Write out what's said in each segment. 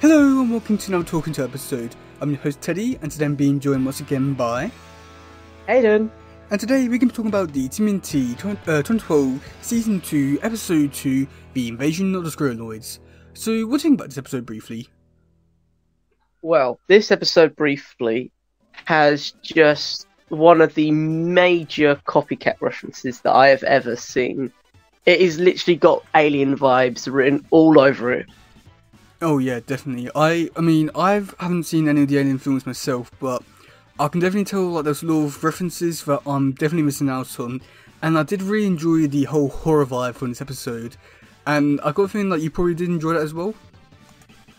Hello and welcome to another Talking To episode. I'm your host Teddy, and today I'm being joined once again by Hayden. And today we're going to be talking about the TMNT 2012 Season 2 Episode 2, The Invasion of the Squirrelanoids. So what do you think about this episode briefly? Well, this episode briefly has just one of the major copycat references that I have ever seen. It is literally got alien vibes written all over it. Oh yeah, definitely. I haven't seen any of the Alien films myself, but I can definitely tell like there's a lot of references that I'm definitely missing out on, and I did really enjoy the whole horror vibe from this episode, and I got a feeling that you probably did enjoy that as well.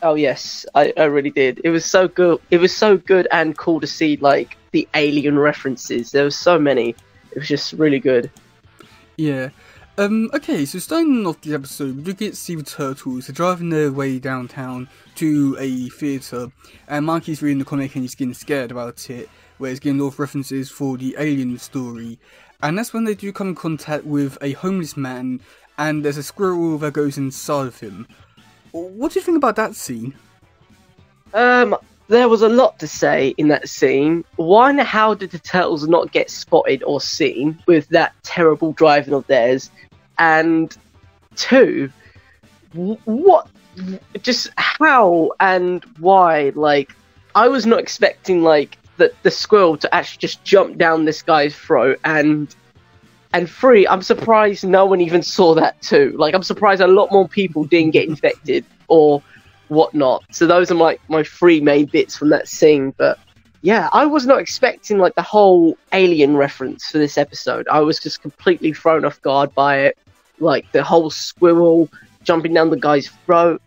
Oh yes, I really did. It was so good. It was so good and cool to see like the alien references. There were so many. It was just really good. Yeah. Okay, so starting off the episode, we do get to see the turtles. They're driving their way downtown to a theatre, and Mikey's reading the comic and he's getting scared about it, where he's getting a lot of references for the alien story. And that's when they do come in contact with a homeless man, and there's a squirrel that goes inside of him. What do you think about that scene? There was a lot to say in that scene. One, how did the turtles not get spotted or seen with that terrible driving of theirs? And two, what, just how and why? Like, I was not expecting like the squirrel to actually just jump down this guy's throat. And three, I'm surprised no one even saw that too. Like, I'm surprised a lot more people didn't get infected or whatnot. So those are my three main bits from that scene. But yeah, I was not expecting like the whole alien reference for this episode. I was just completely thrown off guard by it. Like the whole squirrel jumping down the guy's throat.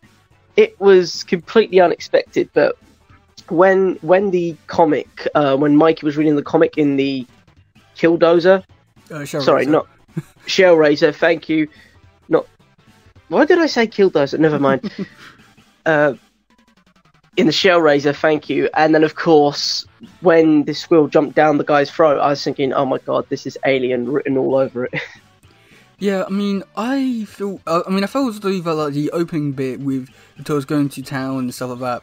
It was completely unexpected. But when the comic, when Mikey was reading the comic in the Killdozer, not Shellraiser. Thank you. Not. Why did I say Killdozer? Never mind. In the Shellraiser, thank you. And then, of course, when the squirrel jumped down the guy's throat, I was thinking, oh my god, this is Alien written all over it. Yeah, I felt as though that, like, the opening bit with the turtles going to town and stuff like that,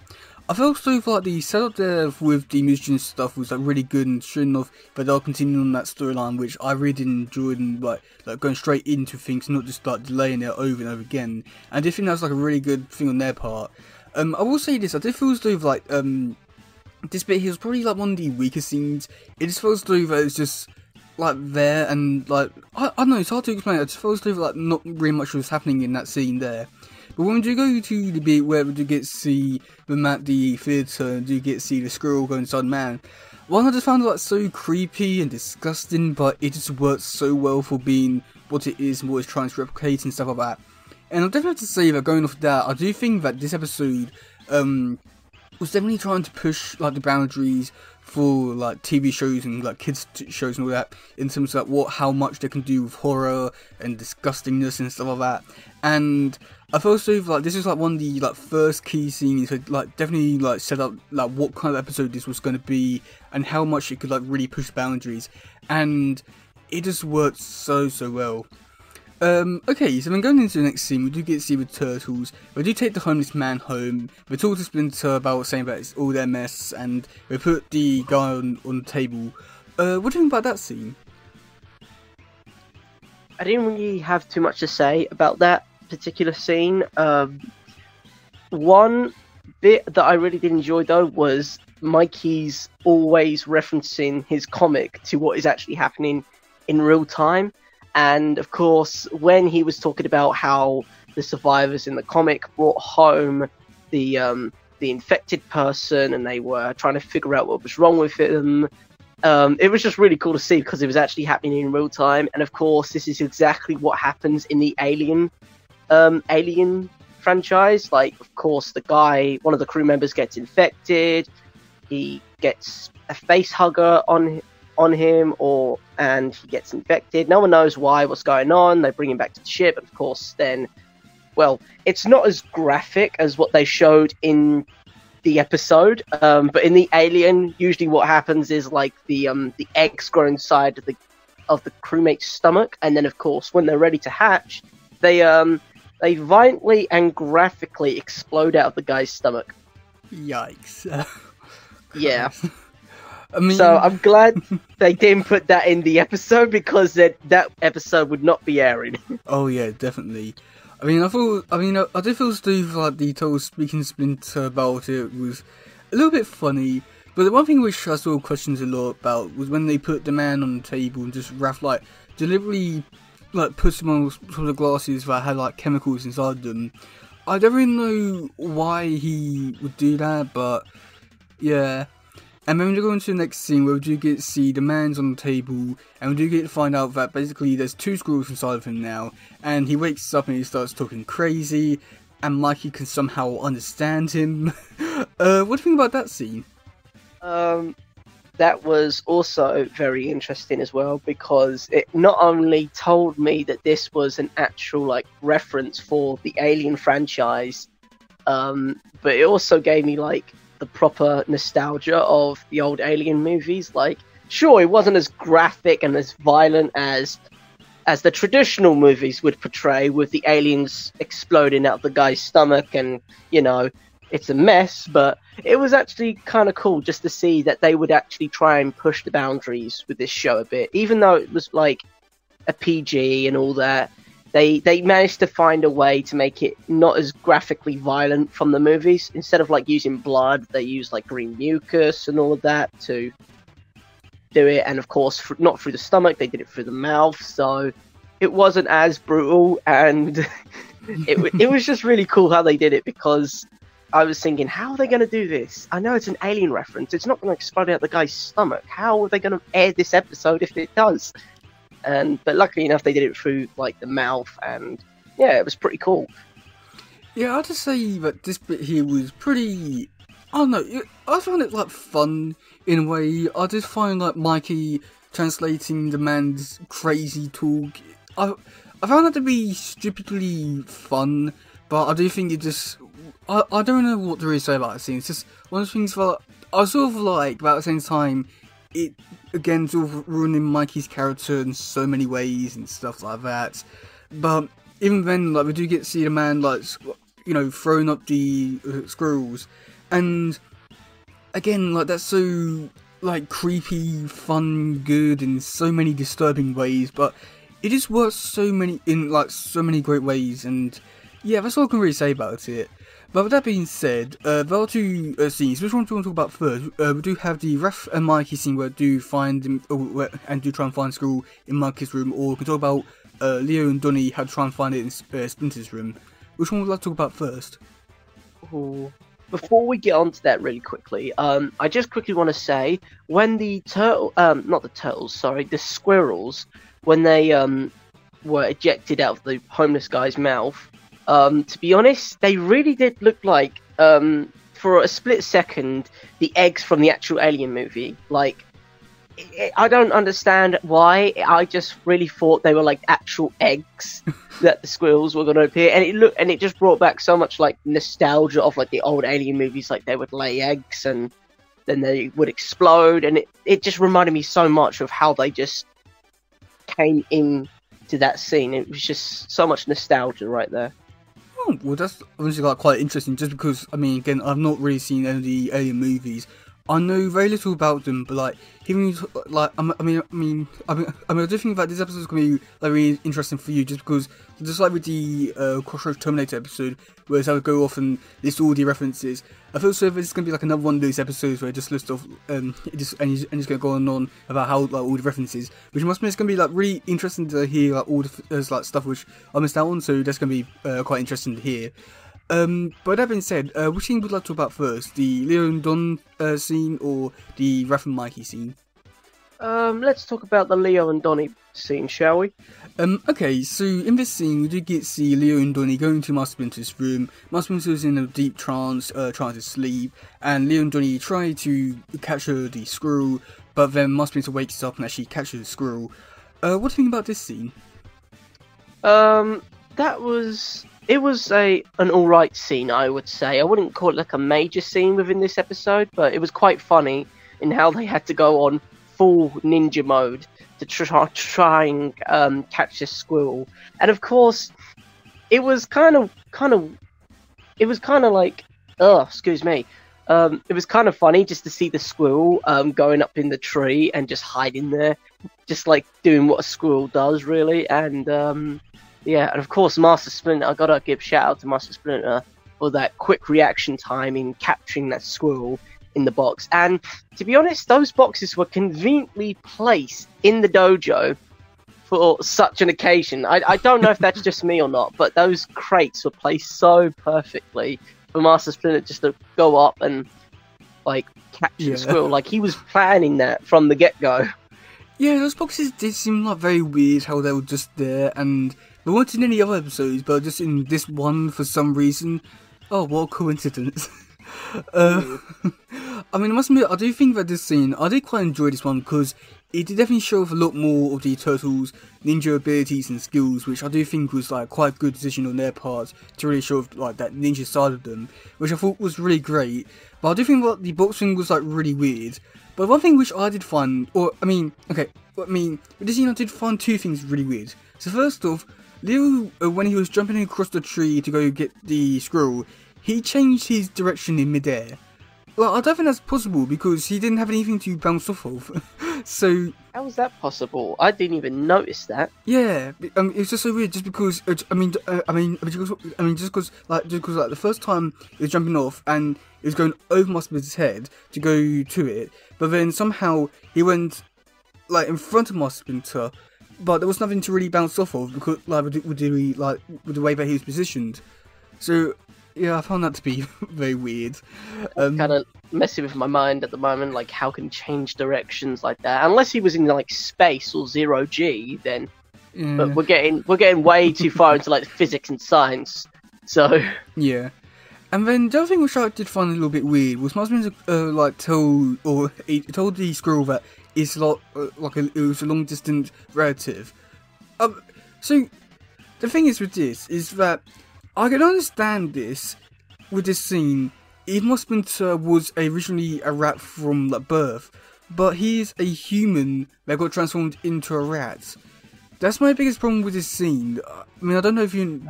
I felt as though like the setup there with the mutant stuff was like really good and showing off that they'll continue on that storyline, which I really did enjoy, and like going straight into things, not just like delaying it over and over again. And I did think that was like a really good thing on their part. I will say this, I did feel as though like this bit here was probably like one of the weaker scenes. It just feels as though that it's just like there, and like I don't know, it's hard to explain. I just feel as though like not really much was happening in that scene there. But when we do go to the bit where we do get to see them at the theatre and do get to see the squirrel go inside the man, one I just found it like so creepy and disgusting, but it just works so well for being what it is and what it's trying to replicate and stuff like that. And I'll definitely have to say that going off that, I do think that this episode was definitely trying to push like the boundaries for like TV shows and like kids shows and all that, in terms of like how much they can do with horror and disgustingness and stuff like that. And I feel so like this is like one of the like first key scenes that like definitely like set up like what kind of episode this was going to be and how much it could like really push boundaries, and it just worked so well. Okay, so then going into the next scene, we do get to see the turtles. We do take the homeless man home. We talk to Splinter about saying that it's all their mess, and we put the guy on the table. What do you think about that scene? I didn't really have too much to say about that particular scene. One bit that I really did enjoy though was Mikey's always referencing his comic to what is actually happening in real time. And of course, when he was talking about how the survivors in the comic brought home the infected person, and they were trying to figure out what was wrong with him, it was just really cool to see because it was actually happening in real time. And of course, this is exactly what happens in the Alien franchise. Like, of course, the guy, one of the crew members, gets infected. He gets a face hugger on him, and he gets infected. No one knows what's going on. They bring him back to the ship, and of course then, well, it's not as graphic as what they showed in the episode, but in the Alien, usually what happens is like the eggs grow inside of the crewmate's stomach, and then of course when they're ready to hatch, they violently and graphically explode out of the guy's stomach. Yikes. Yeah. I mean, So I'm glad they didn't put that in the episode, because that episode would not be airing. oh yeah, definitely. I mean, I did feel Steve like the total speaking Splinter about it was a little bit funny, but the one thing which I saw questions a lot about was when they put the man on the table and just Raph like deliberately like puts him on some of the glasses that had like chemicals inside them. I don't really know why he would do that, but yeah. And then we go into the next scene where we do get to see the man's on the table, and we do get to find out that basically there's 2 squirrels inside of him now, and he wakes up and he starts talking crazy, and Mikey can somehow understand him. What do you think about that scene? That was also very interesting as well, because it not only told me that this was an actual like reference for the Alien franchise, but it also gave me like the proper nostalgia of the old Alien movies. Like, sure, it wasn't as graphic and as violent as the traditional movies would portray, with the aliens exploding out of the guy's stomach and, you know, it's a mess, but it was actually kind of cool just to see that they would actually try and push the boundaries with this show a bit. Even though it was like a PG and all that, they managed to find a way to make it not as graphically violent from the movies. Instead of like using blood, they used like green mucus and all of that to do it. And of course, not through the stomach, they did it through the mouth, so it wasn't as brutal. And it was just really cool how they did it, because I was thinking, how are they going to do this? I know it's an Alien reference. It's not going to explode out the guy's stomach. How are they going to air this episode if it does? But luckily enough, they did it through like the mouth, and yeah, it was pretty cool. Yeah, I'd just say that this bit here was pretty. I don't know. I found it like fun in a way. I just find like Mikey translating the man's crazy talk. I found that to be stupidly fun, but I do think it just. I don't know what to really say about the scene. It's just one of the things that I sort of like, but at the same time, it again sort of ruining Mikey's character in so many ways and stuff like that. But even then, like, we do get to see the man, like, you know, throwing up the squirrels, and again, like, that's so like creepy, fun, good in so many disturbing ways. But it just works so many great ways, and yeah, that's all I can really say about it. But with that being said, there are 2 scenes. Which one do you want to talk about first? We do have the Raph and Mikey scene where do find him, and do try and find Squirrel in Mikey's room, or we can talk about Leo and Donnie how to try and find it in Splinter's room. Which one would you like to talk about first? Ooh. Before we get on to that really quickly, I just quickly want to say, when the squirrels, when they were ejected out of the homeless guy's mouth, to be honest, they really did look like, for a split second, the eggs from the actual Alien movie. Like, I don't understand why. I just really thought they were like actual eggs that the squirrels were going to appear, and it just brought back so much like nostalgia of like the old Alien movies. Like, they would lay eggs and then they would explode, and it just reminded me so much of how they just came in to that scene. It was just so much nostalgia right there. Oh, well, that's obviously like quite interesting. Just because, I mean, again, I've not really seen any of the Alien movies. I know very little about them, but like, hearing like, I do think that this episode is going to be like really interesting for you, just because, just like with the Crossroads Terminator episode, where I would go off and list all the references. I feel so this is going to be like another one of those episodes where I just list off, just going to go on and on about how like all the references, which must mean it's going to be like really interesting to hear like all the like stuff which I missed out on. So that's going to be quite interesting to hear. But that being said, which scene would you like to talk about first? The Leo and Don scene, or the Raph and Mikey scene? Let's talk about the Leo and Donnie scene, shall we? Okay, so in this scene, we do get to see Leo and Donnie going to Master Splinter's room. Master Splinter's in a deep trance, trying to sleep, and Leo and Donnie try to capture the squirrel, but then Master Splinter wakes up and actually captures the squirrel. What do you think about this scene? It was an alright scene, I would say. I wouldn't call it like a major scene within this episode, but it was quite funny in how they had to go on full ninja mode to try and catch this squirrel. And of course, it was kind of like, excuse me. It was kind of funny just to see the squirrel going up in the tree and just hiding there, just like doing what a squirrel does, really. And yeah, and of course, Master Splinter. I gotta give shout out to Master Splinter for that quick reaction time in capturing that squirrel in the box. And to be honest, those boxes were conveniently placed in the dojo for such an occasion. I don't know if that's just me or not, but those crates were placed so perfectly for Master Splinter just to go up and like capture the squirrel. Like he was planning that from the get-go. Yeah, those boxes did seem like very weird how they were just there, and they weren't in any other episodes, but just in this one for some reason. Oh, what a coincidence. I mean, I must admit, I do think that this scene, I did quite enjoy this one because it did definitely show off a lot more of the turtles' ninja abilities and skills, which I do think was like quite a good decision on their part to really show off like that ninja side of them, which I thought was really great. But I do think that the box thing was like really weird. But one thing which I did find, with this scene I did find two things really weird. So first off, Leo, when he was jumping across the tree to go get the squirrel, he changed his direction in midair. Well, I don't think that's possible because he didn't have anything to bounce off of. So how was that possible? I didn't even notice that. Yeah, it's just so weird. Just because just because the first time he was jumping off and he was going over my Splinter's head to go to it, but then somehow he went like in front of my Splinter, but there was nothing to really bounce off of because with the way that he was positioned. So yeah, I found that to be very weird. Kind of messing with my mind at the moment. Like, how can he change directions like that? Unless he was in like space or 0G, then. Yeah. But we're getting way too far into like physics and science. So yeah. And then the other thing which I did find a little bit weird was Marsman's he told the squirrel that it's it was a long distance relative. So the thing is with this is that I can understand this with this scene. Splinter was originally a rat from birth, but he is a human that got transformed into a rat. That's my biggest problem with this scene. I mean, I don't know if you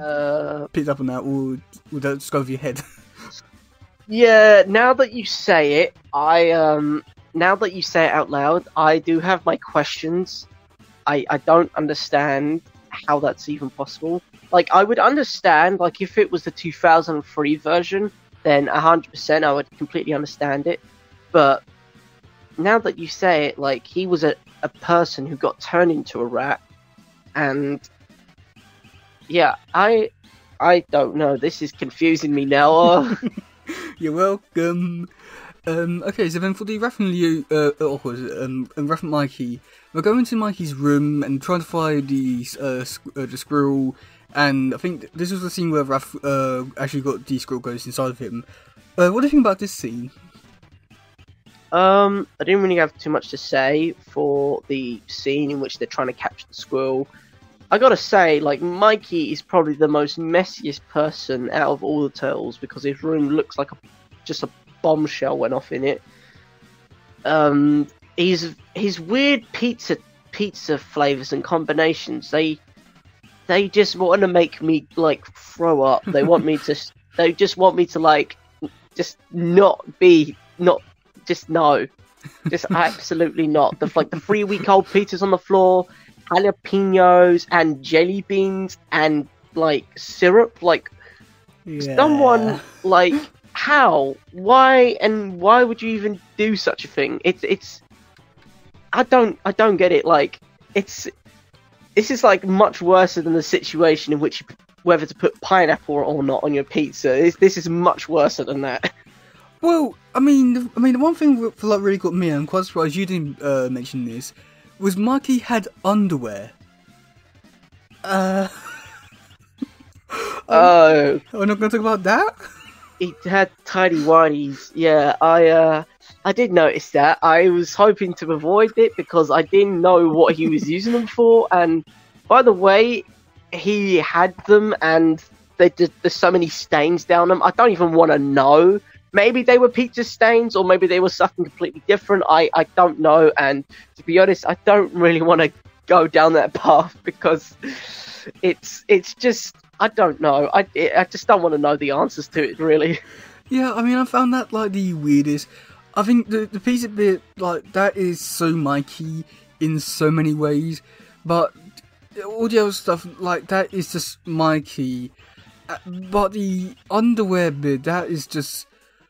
picked up on that or would that just go over your head? Yeah, now that you say it, now that you say it out loud, I do have my questions. I don't understand how that's even possible. Like, I would understand, like, if it was the 2003 version, then 100% I would completely understand it. But now that you say it, like, he was a person who got turned into a rat, and yeah, I don't know. This is confusing me now. You're welcome. Okay, so then for the Raph and Leo, Raph and Mikey, we're going to Mikey's room and trying to find the squirrel. And I think this was the scene where Raph actually got the squirrel ghost inside of him. What do you think about this scene? I didn't really have too much to say for the scene in which they're trying to capture the squirrel. I gotta say, like, Mikey is probably the most messiest person out of all the turtles because his room looks like just a bombshell went off in it. His weird pizza flavors and combinations, they just want to make me like throw up. They want me to. They just want me to like, just absolutely not. The 3-week-old pizzas on the floor, jalapenos and jelly beans and like syrup. Like, someone like how, why would you even do such a thing? It's. I don't get it. Like, this is like much worse than the situation in which whether to put pineapple or not on your pizza. This is much worse than that. Well, I mean, the one thing that really got me, and I'm quite surprised you didn't mention this, was Mikey had underwear. Oh, we're not going to talk about that. He had tidy whities. Yeah, I did notice that. I was hoping to avoid it because I didn't know what he was using them for. And by the way, he had them and there's so many stains down them. I don't even want to know. Maybe they were pizza stains or maybe they were something completely different. I don't know. And to be honest, I don't really want to go down that path because it's just, I don't know. I just don't want to know the answers to it, really. Yeah, I mean, I found that like the weirdest. I think the pizza bit, like, that is so Mikey in so many ways, but all the other stuff, like, that is just Mikey. But the underwear bit, that is just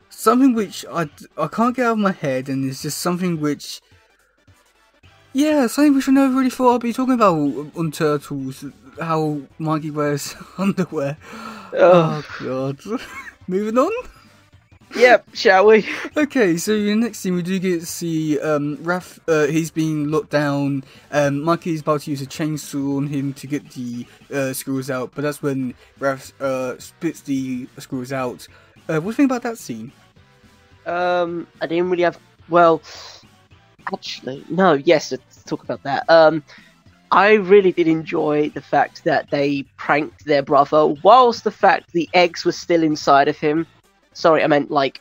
something which I can't get out of my head, and it's just something which, yeah, something which I never really thought I'd be talking about on Turtles, how Mikey wears underwear. Oh god. Moving on? Yep, shall we? Okay, so in the next scene we do get to see Raph, he's been locked down. Mikey's about to use a chainsaw on him to get the squirrels out, but that's when Raph spits the squirrels out. What do you think about that scene? I didn't really have. Well, actually, no. Yes, let's talk about that. I really did enjoy the fact that they pranked their brother, whilst the fact the eggs were still inside of him. Sorry, I meant like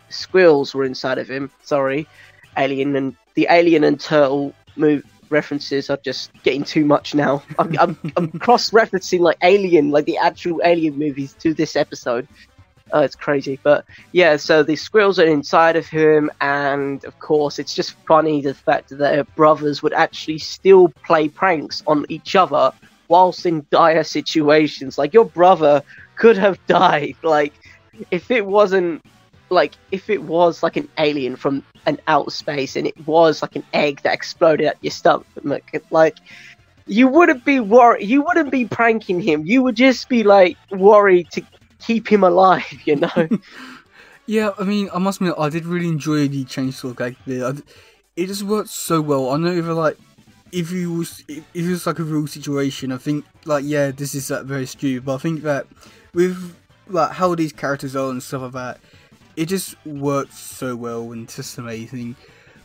squirrels were inside of him. Sorry, Alien and Turtle move references are just getting too much now. I'm cross-referencing like Alien, like the actual Alien movies, to this episode. It's crazy, but yeah. So the squirrels are inside of him, and of course, it's just funny the fact that their brothers would actually still play pranks on each other whilst in dire situations. Like, your brother could have died. Like, if it was like an alien from an outer space, and it was like an egg that exploded at your stomach, like, you wouldn't be worried. You wouldn't be pranking him. You would just be like worried to keep him alive, you know. Yeah, I mean, I must admit, I did really enjoy the chainsaw gag bit. It just worked so well. I know if it was like a real situation, I think, like, yeah, this is very stupid, but I think that with like how these characters are and stuff like that, it just works so well and it's just amazing.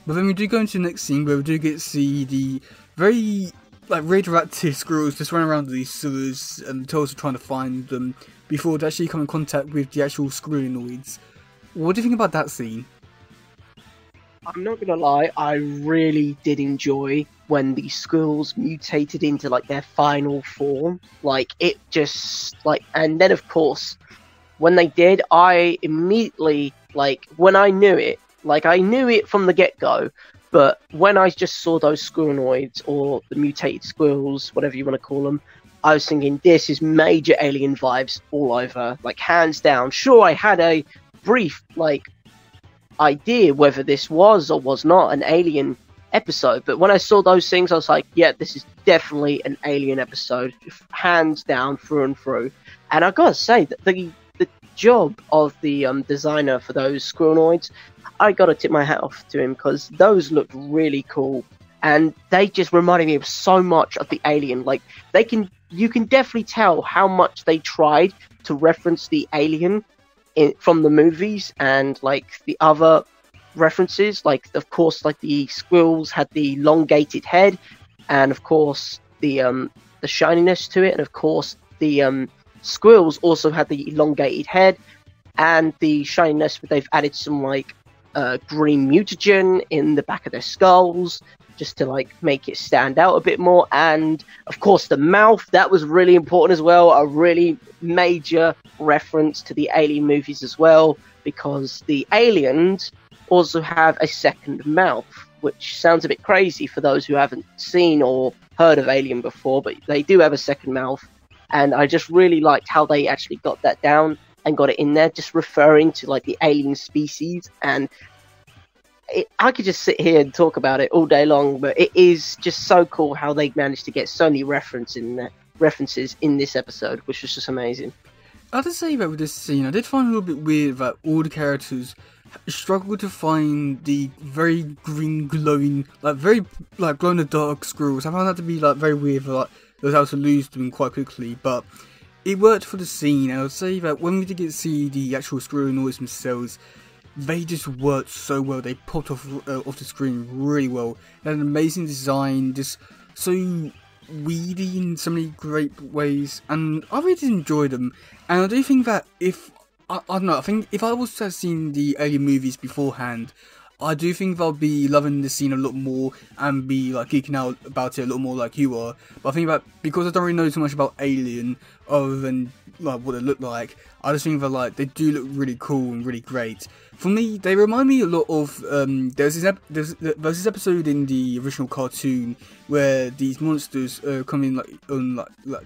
But then we do go into the next scene where we do get to see the very like radioactive squirrels just running around these sewers, and the turtles are trying to find them before they actually come in contact with the actual squirrelanoids. What do you think about that scene? I'm not gonna lie, I really did enjoy when the squirrels mutated into like their final form. Like, it just like, and then of course, when they did, I immediately, like, when I knew it, like, I knew it from the get-go, but when I just saw those squirrelanoids, or the mutated squirrels, whatever you want to call them, I was thinking, this is major Alien vibes all over, like, hands down. Sure, I had a brief, like, idea whether this was or was not an Alien episode, but when I saw those things, I was like, yeah, this is definitely an Alien episode, hands down, through and through. And I gotta say, that the job of the designer for those squirrelanoids, I gotta tip my hat off to him, because those looked really cool, and they just reminded me of so much of the Alien. Like, you can definitely tell how much they tried to reference the Alien from the movies, and like the other references, like, of course, like the squirrels had the elongated head, and of course the shininess to it, and of course the squirrels also had the elongated head and the shininess, but they've added some like green mutagen in the back of their skulls just to like make it stand out a bit more. And of course the mouth, that was really important as well, a really major reference to the Alien movies as well, because the aliens also have a second mouth, which sounds a bit crazy for those who haven't seen or heard of Alien before, but they do have a second mouth. And I just really liked how they actually got that down and got it in there, just referring to like the alien species. And I could just sit here and talk about it all day long, but it is just so cool how they managed to get so many references in this episode, which was just amazing. I have to say that with this scene, I did find it a little bit weird that all the characters struggled to find the very green glowing, like very like glow in the dark squirrels. I found that to be like very weird, like they was able to lose them quite quickly, but it worked for the scene. And I would say that when we did get to see the actual squirrelanoids themselves, they just worked so well. They popped off the screen really well. They had an amazing design, just so weedy in so many great ways, and I really did enjoy them. And I do think that I don't know, I think if I was to have seen the Alien movies beforehand, I do think I'll be loving the scene a lot more and be like geeking out about it a lot more like you are. But I think that because I don't really know too much about Alien, other than like what they look like. I just think that like they do look really cool and really great. For me, they remind me a lot of there's this episode in the original cartoon where these monsters come in like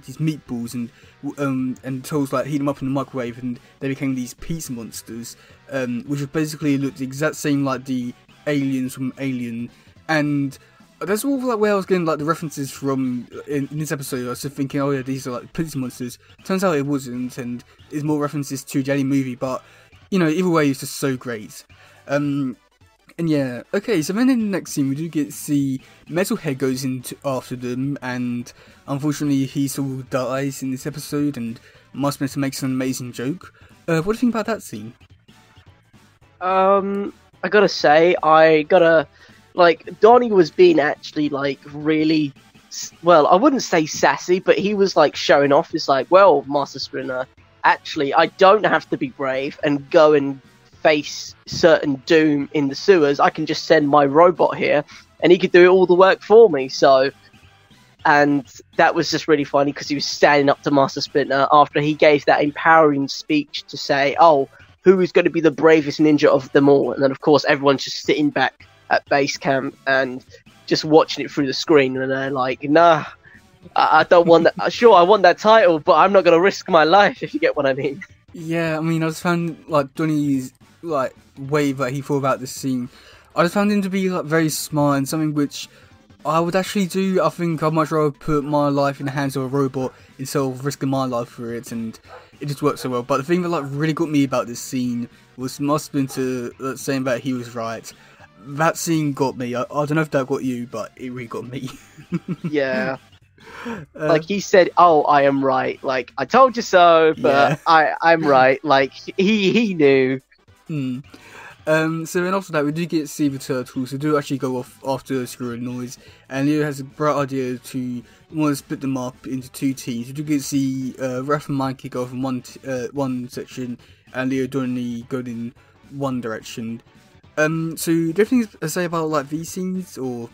these meatballs and Turtles like heat them up in the microwave and they became these pizza monsters, which basically looked the exact same like the aliens from Alien. And that's all like where I was getting like the references from in this episode. I was just thinking, oh yeah, these are like pizza monsters. Turns out it wasn't, and there's more references to the Alien movie. But you know, either way, it's just so great. And yeah, okay. So then in the next scene, we do get to see Metalhead goes into after them, and unfortunately, he still dies in this episode. And Splinter makes an amazing joke. What do you think about that scene? I gotta say, like, Donnie was being actually, like, really, well, I wouldn't say sassy, but he was, like, showing off. It's like, well, Master Splinter, actually, I don't have to be brave and go and face certain doom in the sewers. I can just send my robot here, and he could do all the work for me, so... And that was just really funny, because he was standing up to Master Splinter after he gave that empowering speech to say, oh, who is going to be the bravest ninja of them all? And then, of course, everyone's just sitting back at base camp and just watching it through the screen, and they're like, nah, I don't want that. Sure, I want that title, but I'm not going to risk my life, if you get what I mean. Yeah, I mean, I just found like Donnie's like way that he thought about this scene, I just found him to be like very smart and something which I would actually do. I think I'd much rather put my life in the hands of a robot instead of risking my life for it, and it just worked so well. But the thing that like really got me about this scene was Splinter saying that he was right. That scene got me. I don't know if that got you, but it really got me. Yeah. Like he said, oh, I am right. Like, I told you so, but yeah. I'm right. Like, he knew. So then after that, we do get to see the Turtles who do actually go off after squirrelanoids, and Leo has a bright idea to want to split them up into two teams. We do get to see Raph and Mikey go off in one section, and Leo Donnie go in one direction. So do you have anything to say about like these scenes, or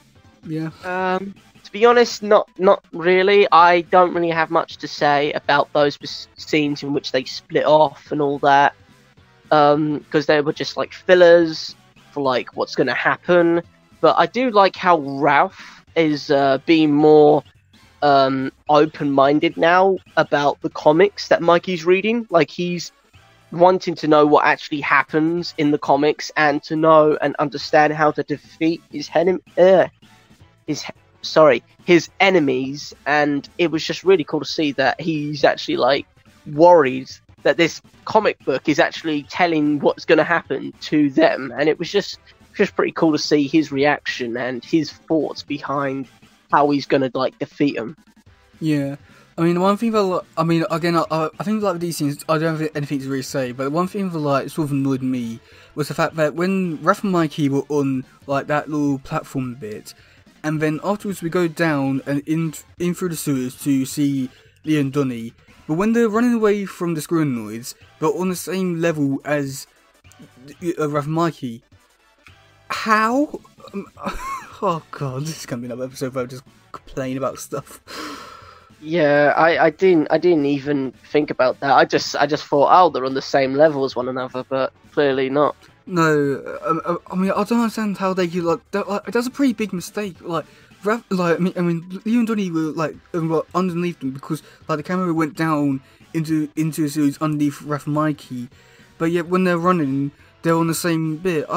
yeah? To be honest, not really. I don't really have much to say about those scenes in which they split off and all that, because they were just like fillers for like what's going to happen. But I do like how Ralph is being more open-minded now about the comics that Mikey's reading. Like, he's wanting to know what actually happens in the comics and to know and understand how to defeat his enemies. And it was just really cool to see that he's actually like worried that this comic book is actually telling what's going to happen to them. And it was just pretty cool to see his reaction and his thoughts behind how he's going to like defeat them. Yeah. I mean, one thing that, I mean, again, I think like these scenes, I don't have anything to really say, but one thing that like sort of annoyed me was the fact that when Raph and Mikey were on like that little platform bit, and then afterwards we go down and in through the sewers to see Leo and Donnie, but when they're running away from the squirrelanoids, they're on the same level as Raph and Mikey. How? Oh god, this is gonna be another episode where I just complain about stuff. Yeah, I didn't even think about that. I just thought, oh, they're on the same level as one another, but clearly not. No, I mean, I don't understand how they could like. That's a pretty big mistake. Like, I mean, Leo and Donnie were underneath them because like the camera went down into the series underneath Raph and Mikey, but yet when they're running, they're on the same bit.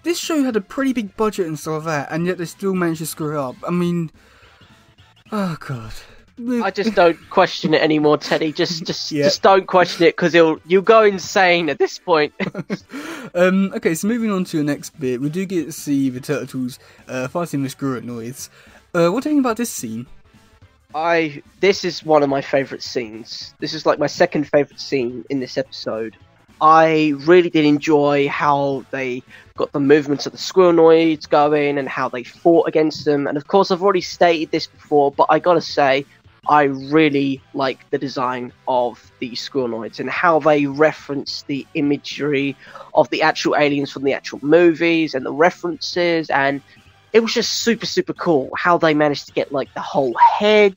This show had a pretty big budget and stuff like that, and yet they still managed to screw it up. I mean. Oh god! I just don't question it anymore, Teddy. Just don't question it, because you'll go insane at this point. Okay, so moving on to the next bit, we do get to see the Turtles fighting the squirrelanoids. What do you think about this scene? This is one of my favourite scenes. This is like my second favourite scene in this episode. I really did enjoy how they got the movements of the squirrelanoids going and how they fought against them. And of course, I've already stated this before, but I gotta say, I really like the design of the squirrelanoids and how they reference the imagery of the actual aliens from the actual movies and the references. And it was just super, super cool how they managed to get like the whole head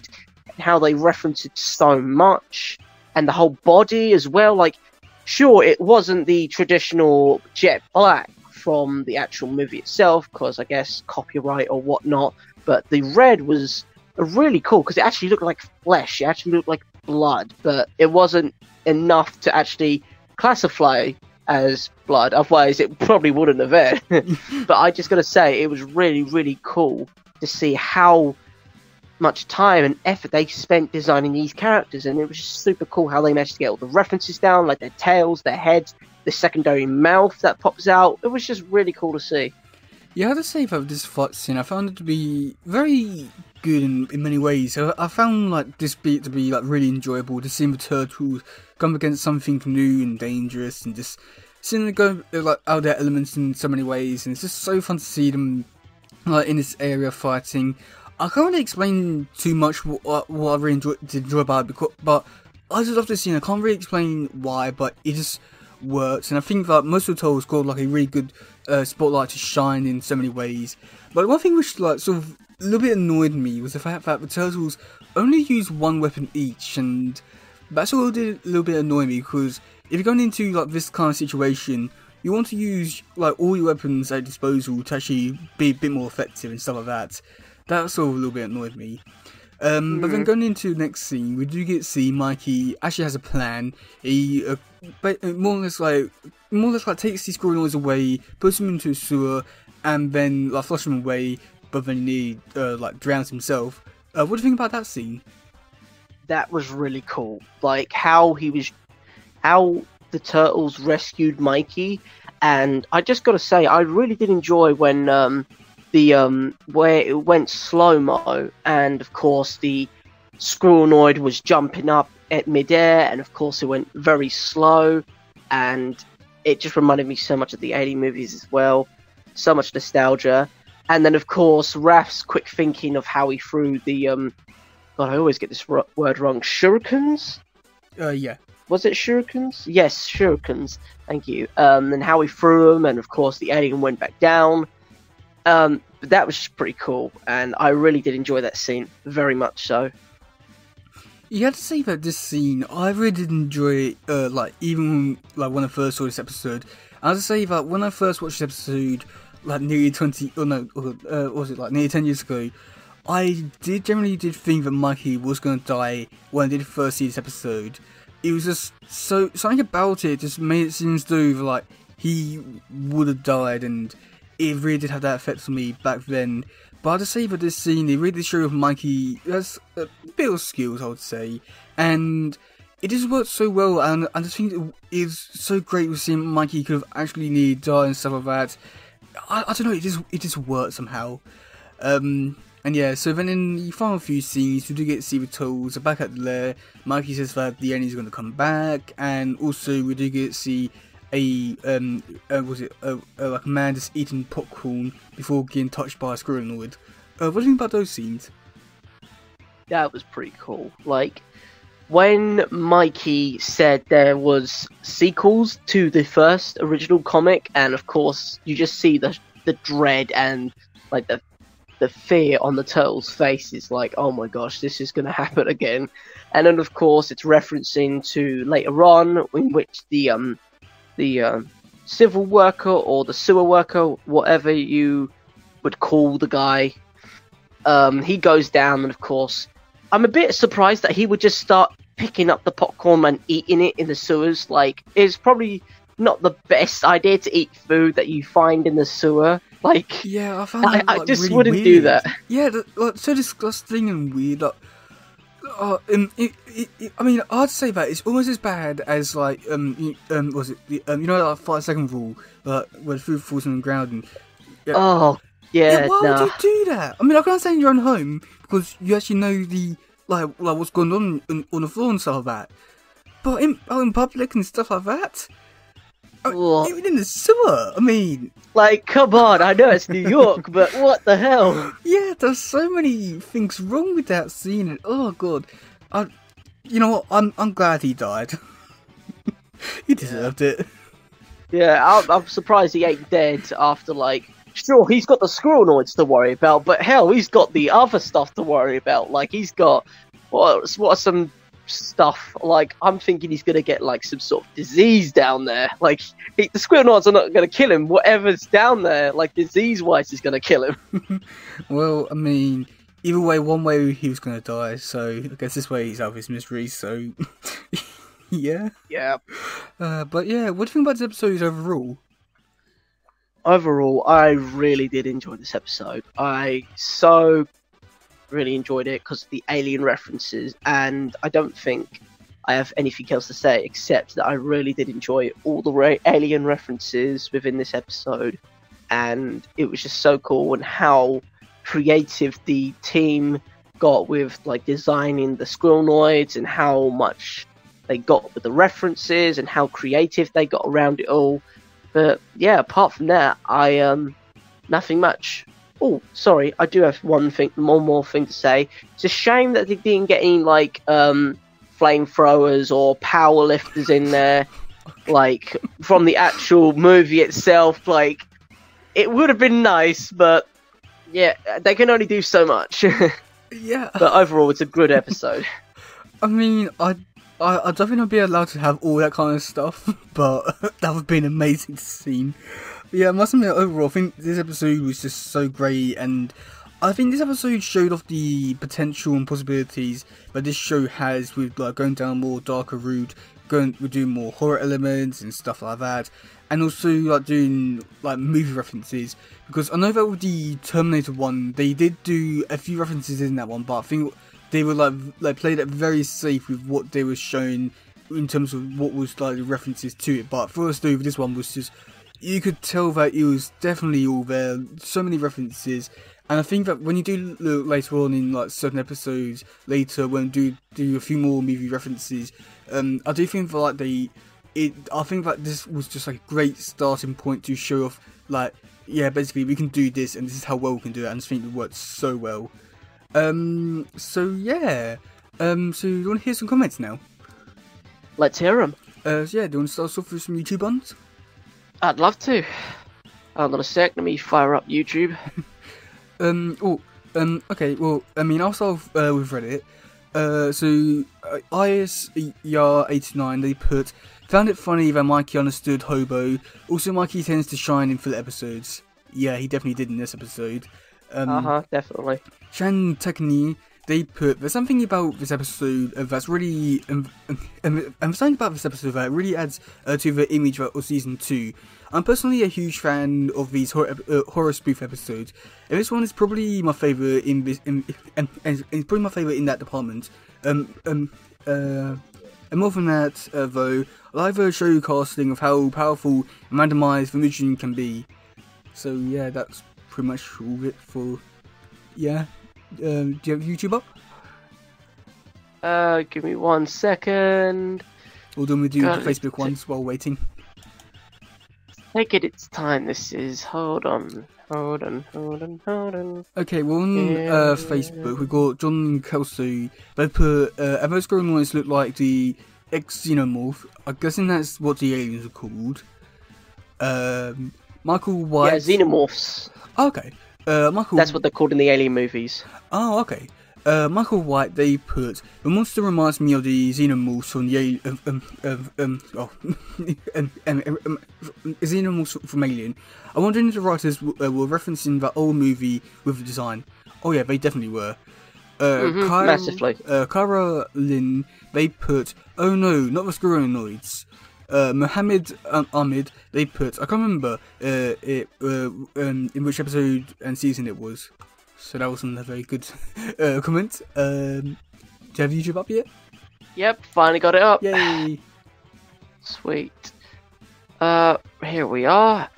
how they reference it so much, and the whole body as well. Like, sure, it wasn't the traditional jet black from the actual movie itself, because I guess copyright or whatnot, but the red was really cool because it actually looked like flesh, it actually looked like blood, but it wasn't enough to actually classify as blood, otherwise it probably wouldn't have been. But I just gotta say, it was really, really cool to see how much time and effort they spent designing these characters, and it was just super cool how they managed to get all the references down, like their tails, their heads, the secondary mouth that pops out. It was just really cool to see. Yeah, I have to say about this fight scene, I found it to be very good in many ways. I found like this beat to be like really enjoyable, to see the turtles come against something new and dangerous, and just seeing them go like out their elements in so many ways, and it's just so fun to see them like in this area fighting. I can't really explain too much what I really did enjoy about it, but I just love this scene. I can't really explain why, but it just works, and I think that most of the turtles got like a really good spotlight to shine in so many ways. But one thing which like sort of a little bit annoyed me was the fact that the turtles only use one weapon each, and that's what did a little bit annoy me, because if you're going into like this kind of situation, you want to use like all your weapons at your disposal to actually be a bit more effective and stuff like that. That sort of a little bit annoyed me. But then going into the next scene, we do get to see Mikey actually has a plan. He more or less like takes these squirrelanoids away, puts them into a sewer, and then like flushes them away. But then he like drowns himself. What do you think about that scene? That was really cool. Like how the turtles rescued Mikey, and I just gotta say, I really did enjoy when where it went slow-mo, and of course the squirrelanoid was jumping up at midair, and of course it went very slow, and it just reminded me so much of the 80 movies as well. So much nostalgia. And then of course Raph's quick thinking of how he threw the God, I always get this word wrong. Shurikens? Yeah. Was it shurikens? Yes, shurikens. Thank you. And how he threw them, and of course the alien went back down. But that was just pretty cool, and I really did enjoy that scene, very much so. You have to say about this scene, I really did enjoy it, like, even like when I first saw this episode. I have to say that when I first watched this episode, like nearly 10 years ago, I generally did think that Mikey was going to die when I did first see this episode. It was just something about it just made it seem as though like he would have died, and it really did have that effect on me back then. But I have to say that this scene, it really did show Mikey has a bit of skills, I would say, and it just worked so well, and I just think it is so great with seeing Mikey could have actually nearly died and stuff like that. I don't know, it just worked somehow. And yeah, so then in the final few scenes, we do get to see the turtles are back at the lair. Mikey says that the alien's going to come back, and also we do get to see like a man just eating popcorn before getting touched by a squirrelanoid. What do you think about those scenes? That was pretty cool. Like, when Mikey said there was sequels to the first original comic, and of course you just see the dread and like the fear on the turtles' faces, like, oh my gosh, this is going to happen again. And then of course it's referencing to later on, in which the civil worker or the sewer worker, whatever you would call the guy, he goes down, and of course I'm a bit surprised that he would just start picking up the popcorn and eating it in the sewers. Like, it's probably not the best idea to eat food that you find in the sewer. Like, yeah, I found that, like, I just really wouldn't weird. do that. Yeah, like, so disgusting and weird. Like, I mean, I'd say that it's almost as bad as like was it the you know, like 5-second rule, where food falls on the ground and. Yeah. Oh yeah, why nah. would you do that? I mean, I can understand in your own home because you actually know the like what's going on the floor and stuff like that. But in public and stuff like that, even in the sewer. I mean, like, come on! I know it's New York, but what the hell? Yeah, there's so many things wrong with that scene. And, oh god, you know what? I'm glad he died. He deserved it. Yeah, I'm surprised he ain't dead after, like. Sure, he's got the squirrelanoids to worry about, but hell, he's got the other stuff to worry about. Like, he's got what are some stuff, like, I'm thinking he's gonna get like some sort of disease down there. Like, the squirrelanoids are not gonna kill him. Whatever's down there, like, disease-wise, is gonna kill him. Well, I mean, either way, one way he was gonna die, so I guess this way he's out of his misery, so yeah. Yeah. But yeah, what do you think about this episode overall? Overall, I really did enjoy this episode. I so really enjoyed it because of the alien references, and I don't think I have anything else to say except that I really did enjoy all the alien references within this episode, and it was just so cool, and how creative the team got with like designing the squirrelanoids, and how much they got with the references, and how creative they got around it all. But yeah, apart from that, nothing much. Oh, sorry, I do have one more thing to say. It's a shame that they didn't get any like flamethrowers or power lifters in there, like from the actual movie itself. Like, it would have been nice, but yeah, they can only do so much. Yeah. But overall, it's a good episode. I mean, I don't think I'd be allowed to have all that kind of stuff, but that would have been amazing to see. But yeah, I must admit, overall, I think this episode was just so great, and I think this episode showed off the potential and possibilities that this show has with like going down a more darker route, with doing more horror elements and stuff like that, and also like doing like movie references. Because I know that with the Terminator one, they did do a few references in that one, but I think they were like played it very safe with what they were showing in terms of what was like the references to it. But for us, though, this one was just, you could tell that it was definitely all there, so many references. And I think that when you do look later on in like certain episodes later, when do a few more movie references, I do think that like I think that this was just like a great starting point to show off, like, yeah, basically we can do this, and this is how well we can do it. And I just think it worked so well. So yeah, so you want to hear some comments now? Let's hear them. So yeah, do you want to start off with some YouTube ones? I'd love to. Hold on a sec, let me fire up YouTube. Okay, well, I mean, I'll start with Reddit. So, ISYR89, they put, found it funny that Mikey understood Hobo. Also, Mikey tends to shine in filler episodes. Yeah, he definitely did in this episode. Definitely. Shan Tekni, they put, there's something about this episode that's really, something about this episode that really adds to the image of season 2. I'm personally a huge fan of these horror spoof episodes, and this one is probably my favourite in this, and it's probably my favourite in that department. And more than that, though, I like the show casting of how powerful and randomised the mutant can be. So yeah, that's pretty much all of it for, yeah. Do you have YouTube up? Give me 1 second. Or do we do the Facebook ones while waiting? Take it its time, this is. Hold on. Okay, well, on Facebook, we've got John and Kelsey. They put, most squirrelanoids look like the X-Xenomorph. I'm guessing that's what the aliens are called. Michael White. Yeah, Xenomorphs. Okay. That's what they're called in the Alien movies. Oh, okay. Michael White, they put, the monster reminds me of the Xenomorphs from the Xenomorphs from Alien. I'm wondering if the writers were referencing that old movie with the design. Oh yeah, they definitely were. Massively. Kara Lynn, they put, oh no, not the squirrelanoids. Mohammed Ahmed, they put, I can't remember in which episode and season it was. So that wasn't a very good comment. Do you have YouTube up yet? Yep, finally got it up. Yay! Sweet. Here we are.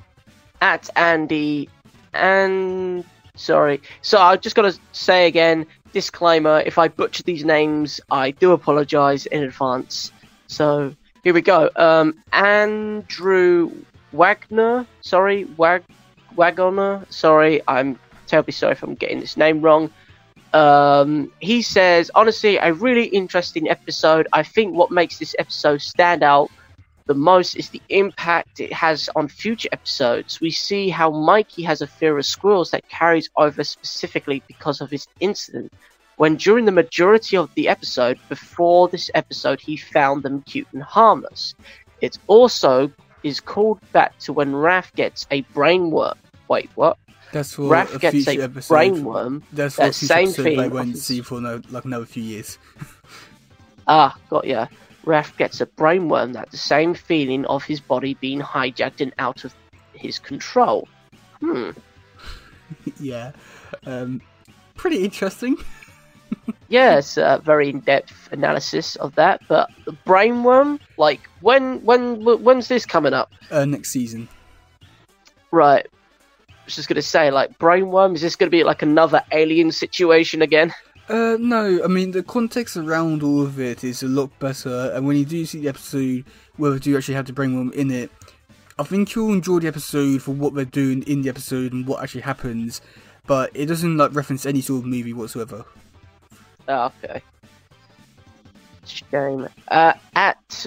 At Andy. And sorry. So I just got to say again, disclaimer, if I butcher these names, I do apologise in advance. So here we go. Andrew Wagner. Sorry, Wagoner. Sorry, I'm terribly sorry if I'm getting this name wrong. He says, honestly, a really interesting episode. I think what makes this episode stand out the most is the impact it has on future episodes. We see how Mikey has a fear of squirrels that carries over specifically because of his incident. when during the majority of the episode before this episode he found them cute and harmless. It also is called back to when Raph gets a brainworm. Wait, what? That's for Raph a gets future a episode. brainworm. That's for that a future same episode thing. they won't see for another few years. Ah, got ya. Raph gets a brainworm that the same feeling of his body being hijacked and out of his control. Yeah. Pretty interesting. Yes, very in-depth analysis of that. But the brainworm, like, when's this coming up? Next season. Right. I was just gonna say, like, brainworm, is this gonna be like another alien situation again? No, I mean, the context around all of it is a lot better, and when you do see the episode where they do actually have the brainworm in it, I think you'll enjoy the episode for what they're doing in the episode and what actually happens, but it doesn't, like, reference any sort of movie whatsoever. Oh, okay. Shame. At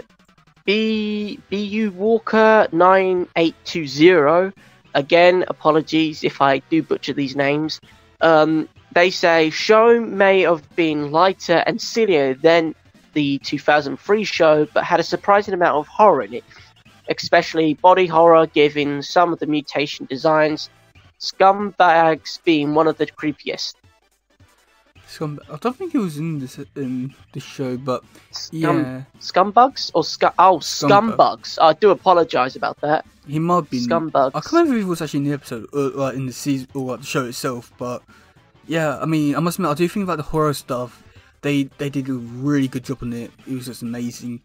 BU Walker 9820, again, apologies if I do butcher these names. They say show may have been lighter and sillier than the 2003 show, but had a surprising amount of horror in it, especially body horror, given some of the mutation designs. Scumbags being one of the creepiest. I don't think it was in this show, but yeah. Scumbugs or scumbugs. I do apologise about that. He might have been Scumbugs. I can't remember if it was actually in the episode or like in the season or like the show itself, but yeah, I mean, I must admit, I do think about the horror stuff. They did a really good job on it. It was just amazing.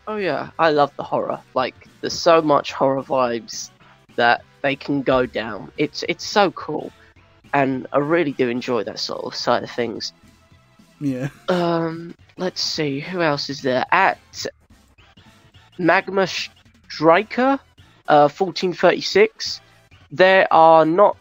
Oh yeah, I love the horror. Like, there's so much horror vibes that they can go down. It's so cool, and I really do enjoy that sort of side of things. Yeah. Let's see, who else is there? At Magma Striker, 1436. There are not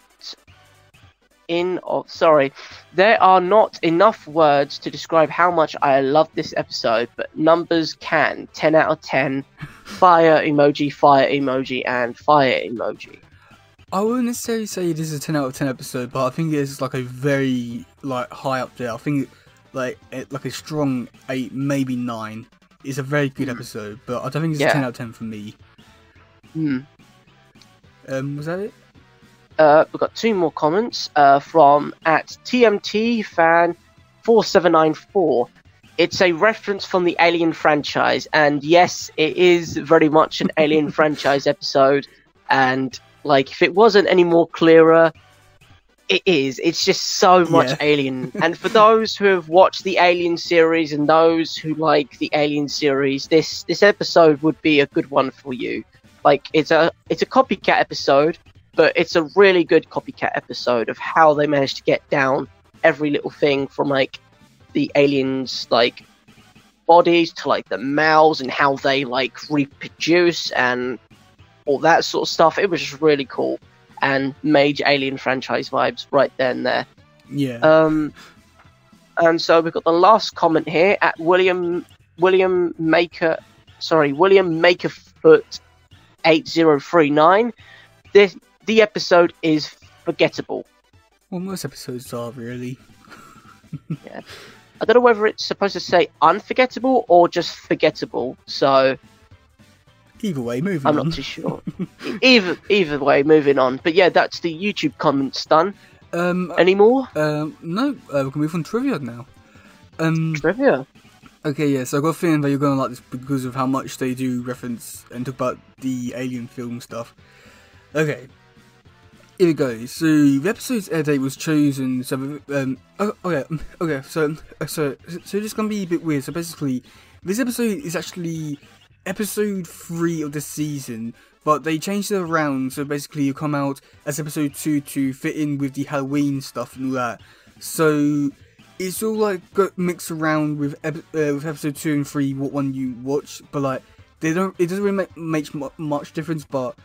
enough words to describe how much I love this episode, but numbers can. 10 out of 10. Fire emoji, and fire emoji. I wouldn't necessarily say this is a 10 out of 10 episode, but I think it's like a very like high up there. I think like a strong 8, maybe 9. It's a very good episode, but I don't think it's a 10 out of 10 for me. Was that it? We've got 2 more comments from at TMT fan 4794. It's a reference from the Alien franchise, and yes, it is very much an Alien franchise episode. And like, if it wasn't any more clearer, it is. It's just so much Alien. And for those who have watched the Alien series and those who like the Alien series, this episode would be a good one for you. Like, it's a copycat episode, but it's a really good copycat episode of how they managed to get down every little thing from like the aliens like bodies to like the mouths and how they like reproduce and all that sort of stuff. It was just really cool and major Alien franchise vibes right there and there. Yeah. And so we've got the last comment here at William Makerfoot 8039. The episode is forgettable. Well, most episodes are, really. Yeah. I don't know whether it's supposed to say unforgettable or just forgettable, so either way, moving I'm on. not too sure. Either way, moving on. But yeah, that's the YouTube comments done. Any more? No, we can move on to trivia now. Trivia? Okay, yeah, so I've got a feeling that you're going to like this because of how much they do reference and talk about the Alien film stuff. Okay. Here we go. So the episode's air date was chosen. So okay. So this is gonna be a bit weird. So basically, this episode is actually episode 3 of the season, but they changed it around. So basically, you come out as episode 2 to fit in with the Halloween stuff and all that. So it's all like got mixed around with episode 2 and 3, what one you watch, but like it doesn't really make much difference. But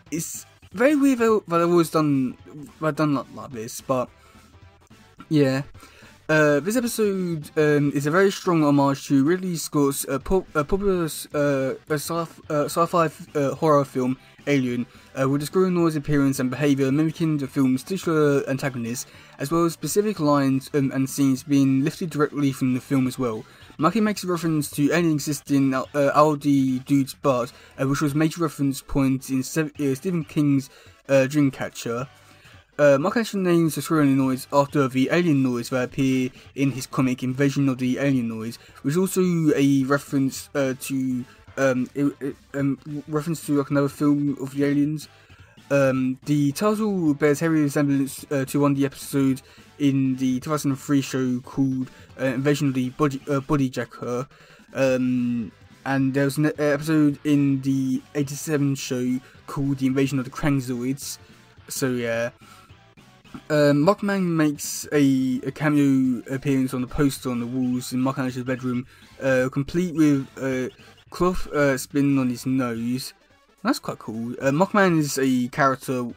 it's very weird that I've always done like this, but yeah. This episode is a very strong homage to Ridley Scott's popular sci-fi horror film Alien, with the squirrelanoids' appearance and behaviour mimicking the film's titular antagonist, as well as specific lines and scenes being lifted directly from the film as well. Maki makes a reference to alien existing Aldi Dude's butt, which was a major reference point in Stephen King's Dreamcatcher. Maki actually names the squirrelanoids after the alien noise that appear in his comic Invasion of the Alienoids, which is also a reference to like another film of the aliens. The title bears heavy resemblance to one of the episodes in the 2003 show called Invasion of the Bodyjacker, and there was an episode in the 87 show called The Invasion of the Krangzoids. So yeah. Mockman makes a cameo appearance on the poster on the walls in Mockanish's bedroom, complete with a cloth spinning on his nose. That's quite cool. Mockman is a character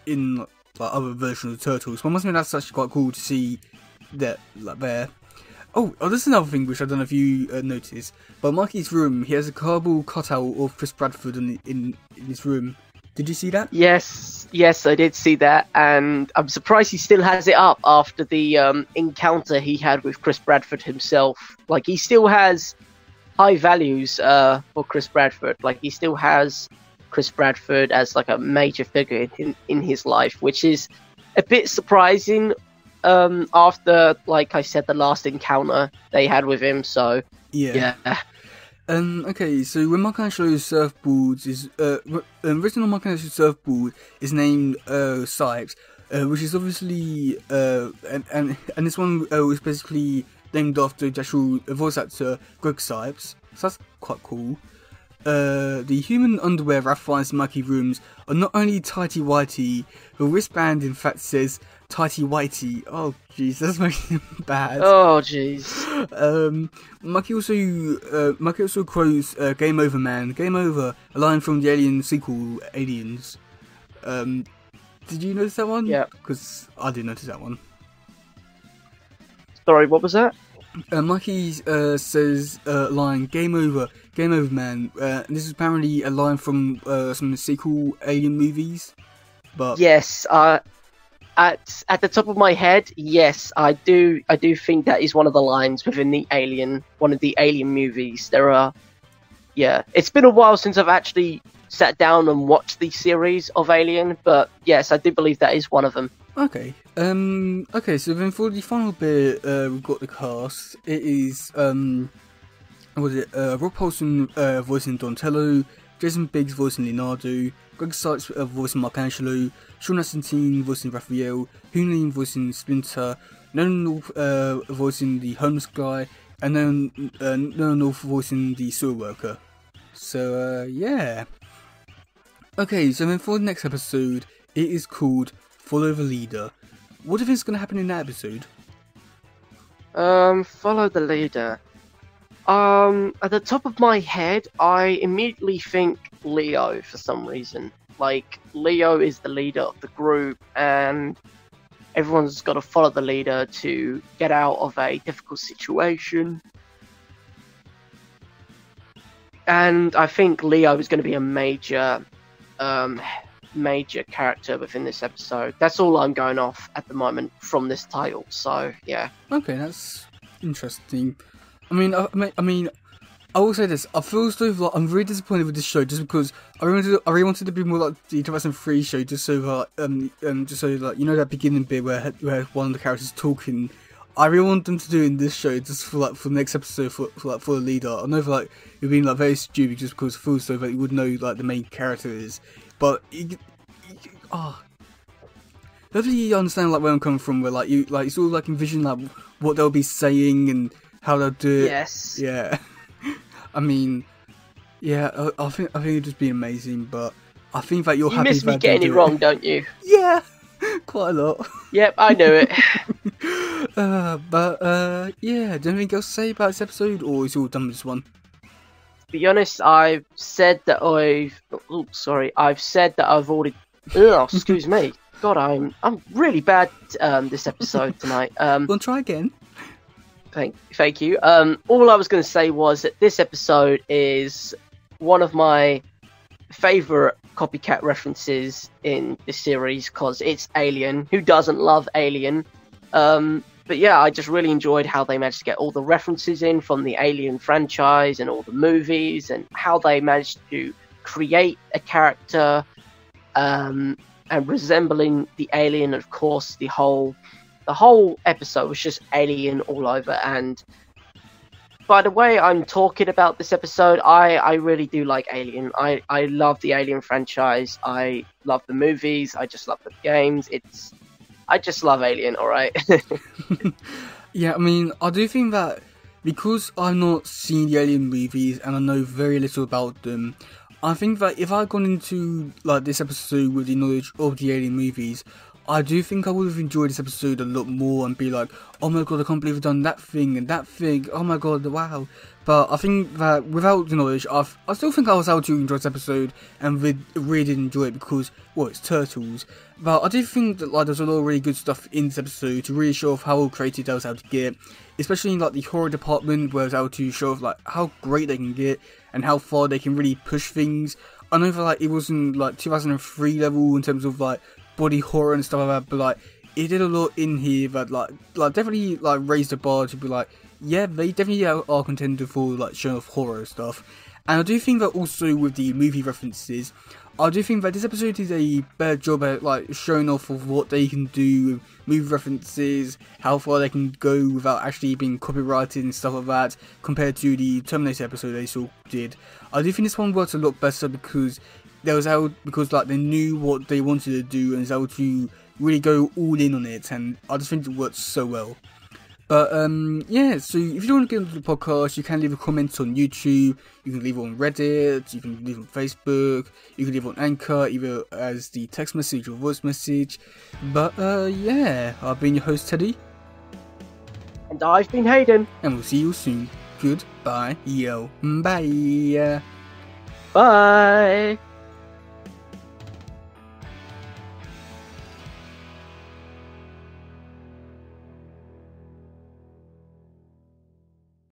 in like other versions of the Turtles, but I must admit that's actually quite cool to see that like there. Oh, there's another thing which I don't know if you noticed, but Mikey's room, he has a cardboard cutout of Chris Bradford in his room. Did you see that? Yes, I did see that, and I'm surprised he still has it up after the encounter he had with Chris Bradford himself. Like, he still has high values for Chris Bradford. Like, he still has Chris Bradford as like a major figure in his life, which is a bit surprising after, like I said, the last encounter they had with him. So yeah. Okay, so when Makanisho's surfboards is written on Makanisho's surfboard is named Sipes, which is obviously and this one was basically named after the actual voice actor Greg Sipes, so that's quite cool. The human underwear Raph finds in Mikey rooms are not only tighty whitey, the wristband in fact says tighty whitey. Oh jeez, that's making bad. Oh jeez. Mikey also quotes "Game over, man, game over," a line from the Alien sequel, Aliens. Did you notice that one? Yeah. Because I didn't notice that one. Sorry, what was that? Mikey says line "Game over, man." And this is apparently a line from some of the sequel Alien movies. But yes, at the top of my head, yes, I do think that is one of the lines within one of the Alien movies. It's been a while since I've actually sat down and watched the series of Alien, but yes, I do believe that is one of them. Okay. Okay, so then for the final bit, we've got the cast. It is Rob Paulson voicing Donatello, Jason Biggs voicing Leonardo, Greg Sykes voicing Michelangelo, Sean Astin voicing Raphael, Hoon voicing Splinter, Nolan North voicing the homeless guy, and then Nolan North voicing the sewer worker. So yeah. Okay, so then for the next episode, it is called Follow the Leader. What do you think is going to happen in that episode? Follow the leader. At the top of my head, I immediately think Leo for some reason. Like, Leo is the leader of the group, and everyone's got to follow the leader to get out of a difficult situation. And I think Leo is going to be a major character within this episode. That's all I'm going off at the moment from this title. So yeah. Okay, that's interesting. I mean, I will say this. I feel sort of like I'm really disappointed with this show just because I really wanted to be more like the 2003 show, just so that you know that beginning bit where one of the characters talking. I really want them to do in this show just for the next episode for the leader. I know for like you're being like very stupid just because it feels so that you would know like the main character is, but hopefully you understand like where I'm coming from. Where like you sort of like envision like what they'll be saying and how they'll do it. Yes. Yeah. I mean, yeah. I think it'd just be amazing, but I think that you're happy. You miss me getting it wrong, don't you? Yeah. Quite a lot. Yep, I knew it. Yeah, do you have anything else to say about this episode, or is it all done with this one? To be honest, I've said that I've already... excuse me. God, I'm really bad this episode tonight. We'll try again. Thank you. All I was going to say was that this episode is one of my favorite copycat references in this series because it's Alien. Who doesn't love Alien? But yeah, I just really enjoyed how they managed to get all the references in from the Alien franchise and all the movies, and how they managed to create a character and resembling the alien. Of course, the whole episode was just Alien all over. And by the way I'm talking about this episode, I really do like Alien. I love the Alien franchise. I love the movies. I just love the games. I just love Alien, alright? Yeah, I mean, I do think that because I've not seen the Alien movies and I know very little about them, I think that if I'd gone into like this episode with the knowledge of the Alien movies, I do think I would have enjoyed this episode a lot more and be like, oh my god, I can't believe I've done that thing and that thing, oh my god, wow. But I think that without the knowledge, I still think I was able to enjoy this episode and really did enjoy it because, well, it's turtles. But I do think that like there's a lot of really good stuff in this episode to really show off how creative I was able to get, especially in like the horror department where I was able to show off like how great they can get and how far they can really push things. I know that like it wasn't like 2003 level in terms of like body horror and stuff like that, but like it did a lot in here that like definitely like raised the bar to be like, yeah, they definitely are contender for like showing off horror stuff. And I do think that also with the movie references, I do think that this episode is a better job at like showing off of what they can do with movie references, how far they can go without actually being copyrighted and stuff like that, compared to the Terminator episode they sort of did. I do think this one works a lot better because like they knew what they wanted to do and was able to really go all in on it, and I just think it worked so well. But yeah, so if you don't want to get into the podcast, you can leave a comment on YouTube, you can leave it on Reddit, you can leave it on Facebook, you can leave it on Anchor, either as the text message or voice message. But yeah, I've been your host Teddy. And I've been Hayden. And we'll see you soon. Goodbye, yo, bye. Bye.